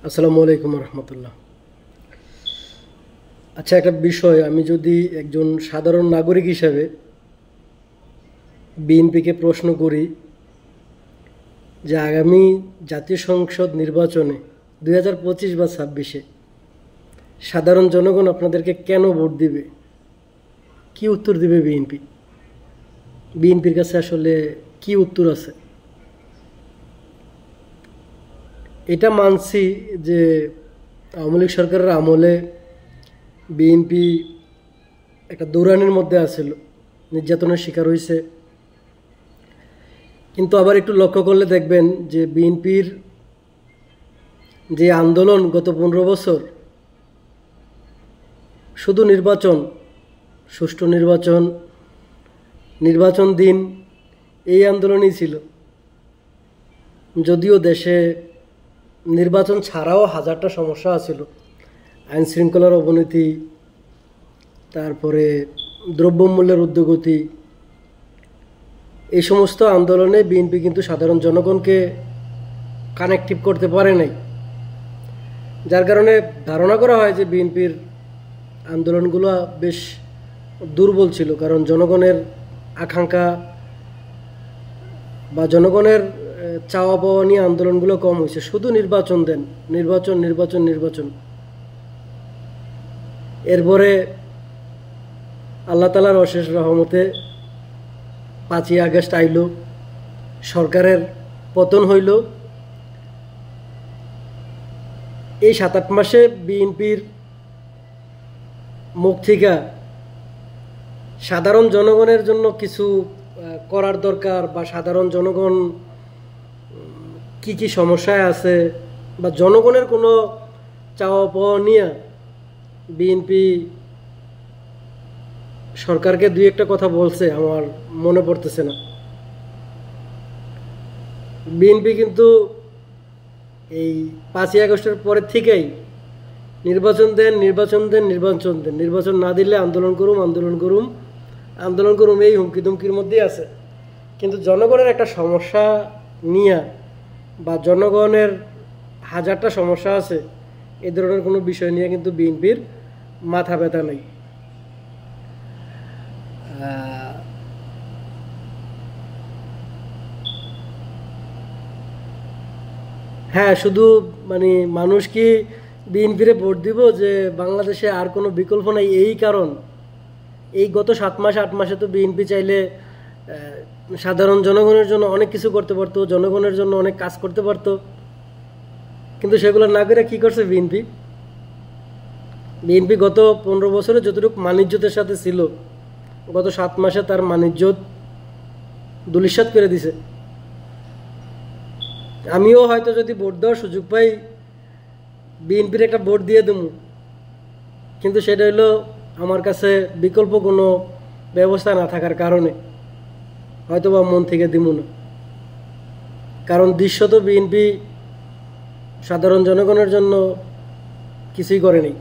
আসসালামু আলাইকুম রহমতুল্লাহ। আচ্ছা, একটা বিষয়, আমি যদি একজন সাধারণ নাগরিক হিসাবে বিএনপিকে প্রশ্ন করি যে আগামী জাতীয় সংসদ নির্বাচনে 2025 বা 26-এ সাধারণ জনগণ আপনাদেরকে কেন ভোট দিবে, কি উত্তর দিবে বিএনপি? বিএনপির কাছে আসলে কি উত্তর আছে? এটা মানছি যে আওয়ামী লীগ সরকারের আমলে বিএনপি একটা দৌড়ানির মধ্যে আছিল, নির্যাতনের শিকার হয়েছে। কিন্তু আবার একটু লক্ষ্য করলে দেখবেন যে বিএনপির যে আন্দোলন গত 15 বছর, শুধু নির্বাচন, সুষ্ঠু নির্বাচন, নির্বাচন দিন, এই আন্দোলনই ছিল। যদিও দেশে নির্বাচন ছাড়াও হাজারটা সমস্যা আছিল, আইন শৃঙ্খলার অবনতি, তারপরে দ্রব্যমূল্যের ঊর্ধ্বগতি, এই সমস্ত আন্দোলনে বিএনপি কিন্তু সাধারণ জনগণকে কানেক্টিভ করতে পারে নাই। যার কারণে ধারণা করা হয় যে বিএনপির আন্দোলনগুলো বেশ দুর্বল ছিল, কারণ জনগণের আকাঙ্ক্ষা বা জনগণের চাওয়া পাওয়া নিয়ে আন্দোলনগুলো কম হয়েছে। শুধু নির্বাচন দেন, নির্বাচন নির্বাচন নির্বাচন। এরপরে আল্লাহ তাআলার অশেষ রহমতে 5ই আগস্ট আইল, সরকারের পতন হইল। এই 7-8 মাসে বিএনপির মুখ থেকে সাধারণ জনগণের জন্য কিছু করার দরকার, বা সাধারণ জনগণ কি কি সমস্যায় আছে, বা জনগণের কোনো চাওয়া পাওয়া নিয়ে বিএনপি সরকারকে দুই একটা কথা বলছে, আমার মনে পড়তেছে না। বিএনপি কিন্তু এই 5ই আগস্টের পরের থেকেই নির্বাচন দেন, নির্বাচন দেন, নির্বাচন দেন, নির্বাচন না দিলে আন্দোলন করুম, আন্দোলন করুম, আন্দোলন করুম, এই হুমকি ধুমকির মধ্যেই আছে। কিন্তু জনগণের একটা সমস্যা নিয়ে, বা জনগণের হাজারটা সমস্যা আছে, এ ধরনের কোনো বিষয় নিয়ে কিন্তু বিএনপির মাথা ব্যথা নেই। হ্যাঁ, শুধু মানুষ কি বিএনপিরে ভোট দিব যে বাংলাদেশে আর কোনো বিকল্প নাই, এই কারণ এই গত 7 মাস 8 মাসে তো বিএনপি চাইলে সাধারণ জনগণের জন্য অনেক কিছু করতে পারতো, জনগণের জন্য অনেক কাজ করতে পারতো। কিন্তু সেগুলো না করে কি করছে বিএনপি? বিএনপি গত 15 বছরে যতটুকু মানিজ্যতের সাথে ছিল, গত 7 মাসে তার মানিজ্যত ধূলিসাৎ করে দিছে। আমিও হয়তো যদি ভোট দেওয়ার সুযোগ পাই, বিএনপির একটা ভোট দিয়ে দেবো, কিন্তু সেটা হলো আমার কাছে বিকল্প কোনো ব্যবস্থা না থাকার কারণে হয়তো বা মন থেকে দিব না। কারণ দৃশ্যত বিএনপি সাধারণ জনগণের জন্য কিছুই করেনি।